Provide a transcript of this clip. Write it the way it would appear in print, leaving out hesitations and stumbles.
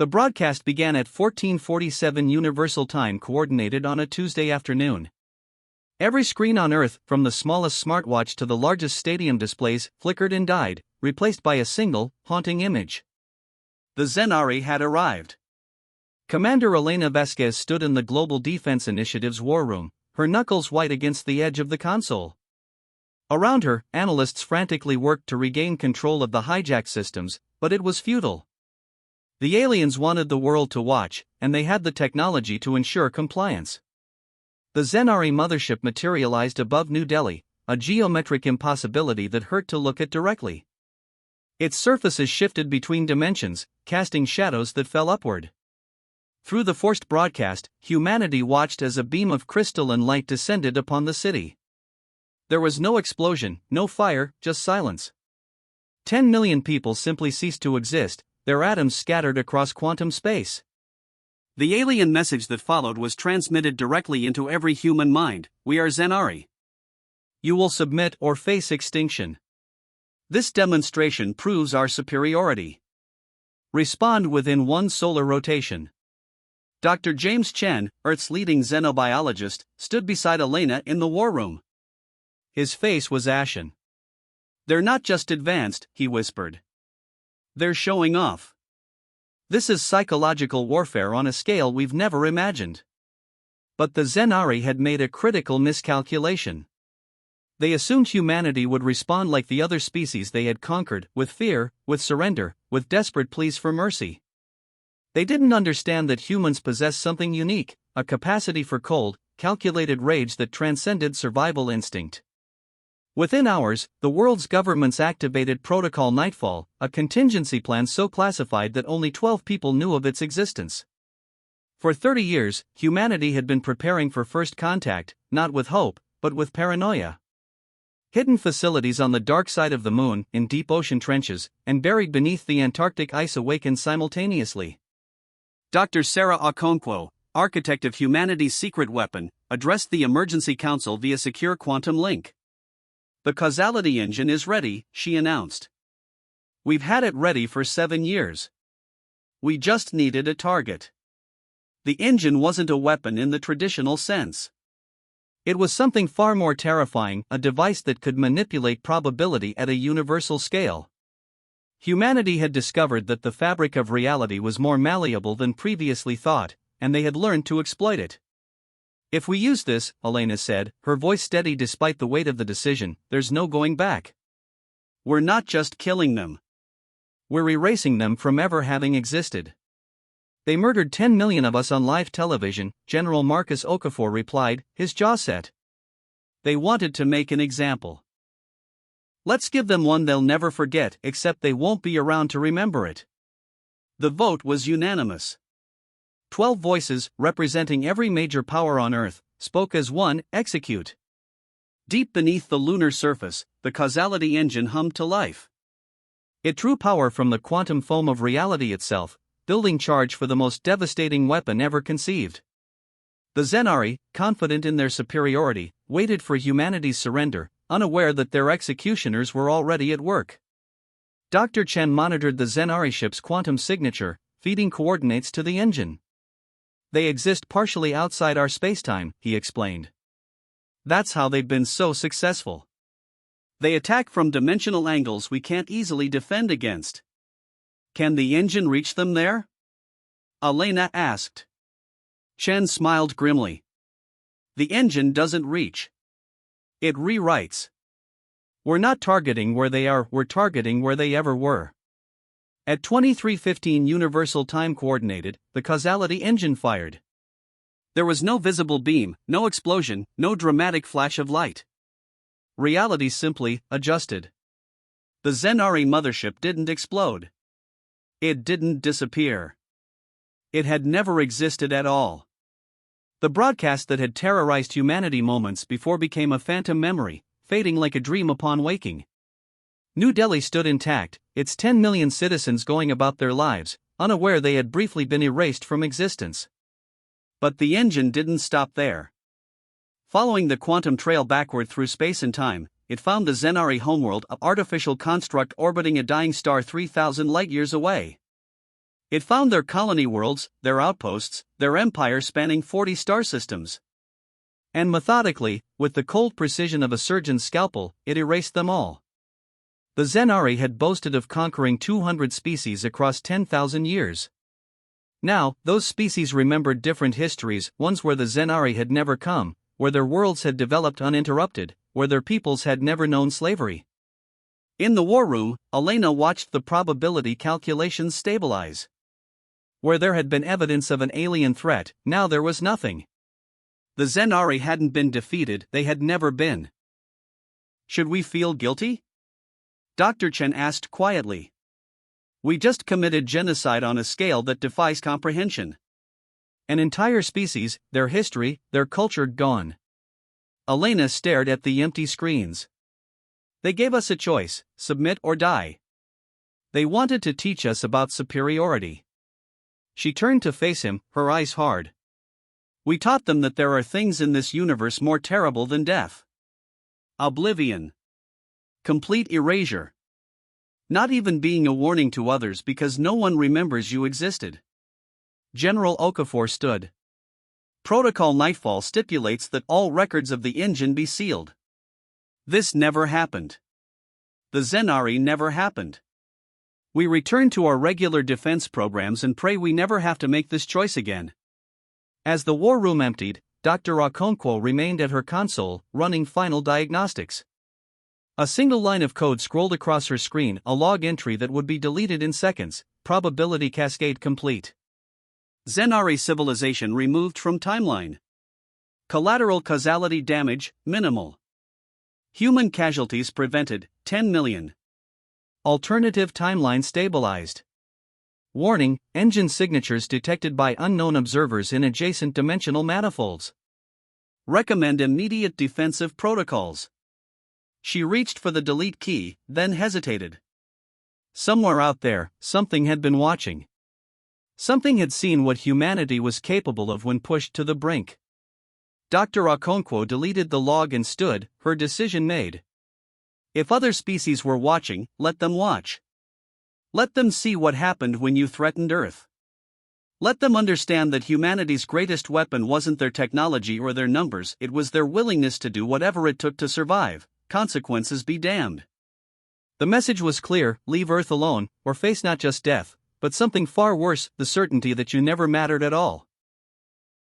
The broadcast began at 14:47 Universal Time Coordinated on a Tuesday afternoon. Every screen on Earth, from the smallest smartwatch to the largest stadium displays, flickered and died, replaced by a single, haunting image. The Zenari had arrived. Commander Elena Vasquez stood in the Global Defense Initiative's war room, her knuckles white against the edge of the console. Around her, analysts frantically worked to regain control of the hijack systems, but it was futile. The aliens wanted the world to watch, and they had the technology to ensure compliance. The Zenari mothership materialized above New Delhi, a geometric impossibility that hurt to look at directly. Its surfaces shifted between dimensions, casting shadows that fell upward. Through the forced broadcast, humanity watched as a beam of crystal and light descended upon the city. There was no explosion, no fire, just silence. 10 million people simply ceased to exist, their atoms scattered across quantum space. The alien message that followed was transmitted directly into every human mind: we are Zenari. You will submit or face extinction. This demonstration proves our superiority. Respond within one solar rotation. Dr. James Chen, Earth's leading xenobiologist, stood beside Elena in the war room. His face was ashen. They're not just advanced, he whispered. They're showing off. This is psychological warfare on a scale we've never imagined. But the Zenari had made a critical miscalculation. They assumed humanity would respond like the other species they had conquered, with fear, with surrender, with desperate pleas for mercy. They didn't understand that humans possess something unique, a capacity for cold, calculated rage that transcended survival instinct. Within hours, the world's governments activated Protocol Nightfall, a contingency plan so classified that only 12 people knew of its existence. For 30 years, humanity had been preparing for first contact, not with hope, but with paranoia. Hidden facilities on the dark side of the moon, in deep ocean trenches, and buried beneath the Antarctic ice awakened simultaneously. Dr. Sarah Okonkwo, architect of humanity's secret weapon, addressed the emergency council via secure quantum link. The causality engine is ready, she announced. We've had it ready for 7 years. We just needed a target. The engine wasn't a weapon in the traditional sense. It was something far more terrifying, a device that could manipulate probability at a universal scale. Humanity had discovered that the fabric of reality was more malleable than previously thought, and they had learned to exploit it. If we use this, Elena said, her voice steady despite the weight of the decision, there's no going back. We're not just killing them. We're erasing them from ever having existed. They murdered 10 million of us on live television, General Marcus Okafor replied, his jaw set. They wanted to make an example. Let's give them one they'll never forget, except they won't be around to remember it. The vote was unanimous. 12 voices, representing every major power on Earth, spoke as one: execute. Deep beneath the lunar surface, the causality engine hummed to life. It drew power from the quantum foam of reality itself, building charge for the most devastating weapon ever conceived. The Zenari, confident in their superiority, waited for humanity's surrender, unaware that their executioners were already at work. Dr. Chen monitored the Zenari ship's quantum signature, feeding coordinates to the engine. They exist partially outside our spacetime, he explained. That's how they've been so successful. They attack from dimensional angles we can't easily defend against. Can the engine reach them there? Elena asked. Chen smiled grimly. The engine doesn't reach. It rewrites. We're not targeting where they are, we're targeting where they ever were. At 23:15 Universal Time Coordinated, the causality engine fired. There was no visible beam, no explosion, no dramatic flash of light. Reality simply adjusted. The Zenari mothership didn't explode. It didn't disappear. It had never existed at all. The broadcast that had terrorized humanity moments before became a phantom memory, fading like a dream upon waking. New Delhi stood intact, its 10 million citizens going about their lives, unaware they had briefly been erased from existence. But the engine didn't stop there. Following the quantum trail backward through space and time, it found the Zenari homeworld, an artificial construct orbiting a dying star 3,000 light-years away. It found their colony worlds, their outposts, their empire spanning 40 star systems. And methodically, with the cold precision of a surgeon's scalpel, it erased them all. The Zenari had boasted of conquering 200 species across 10,000 years. Now, those species remembered different histories, ones where the Zenari had never come, where their worlds had developed uninterrupted, where their peoples had never known slavery. In the war room, Elena watched the probability calculations stabilize. Where there had been evidence of an alien threat, now there was nothing. The Zenari hadn't been defeated, they had never been. Should we feel guilty? Dr. Chen asked quietly. We just committed genocide on a scale that defies comprehension. An entire species, their history, their culture gone. Elena stared at the empty screens. They gave us a choice, submit or die. They wanted to teach us about superiority. She turned to face him, her eyes hard. We taught them that there are things in this universe more terrible than death. Oblivion. Complete erasure. Not even being a warning to others because no one remembers you existed. General Okafor stood. Protocol Nightfall stipulates that all records of the engine be sealed. This never happened. The Zenari never happened. We return to our regular defense programs and pray we never have to make this choice again. As the war room emptied, Dr. Okonkwo remained at her console, running final diagnostics. A single line of code scrolled across her screen, a log entry that would be deleted in seconds, probability cascade complete. Zenari civilization removed from timeline. Collateral causality damage, minimal. Human casualties prevented, 10 million. Alternative timeline stabilized. Warning, engine signatures detected by unknown observers in adjacent dimensional manifolds. Recommend immediate defensive protocols. She reached for the delete key, then hesitated. Somewhere out there, something had been watching. Something had seen what humanity was capable of when pushed to the brink. Dr. Okonkwo deleted the log and stood, her decision made. If other species were watching, let them watch. Let them see what happened when you threatened Earth. Let them understand that humanity's greatest weapon wasn't their technology or their numbers, it was their willingness to do whatever it took to survive. Consequences be damned. The message was clear: leave Earth alone, or face not just death, but something far worse, the certainty that you never mattered at all.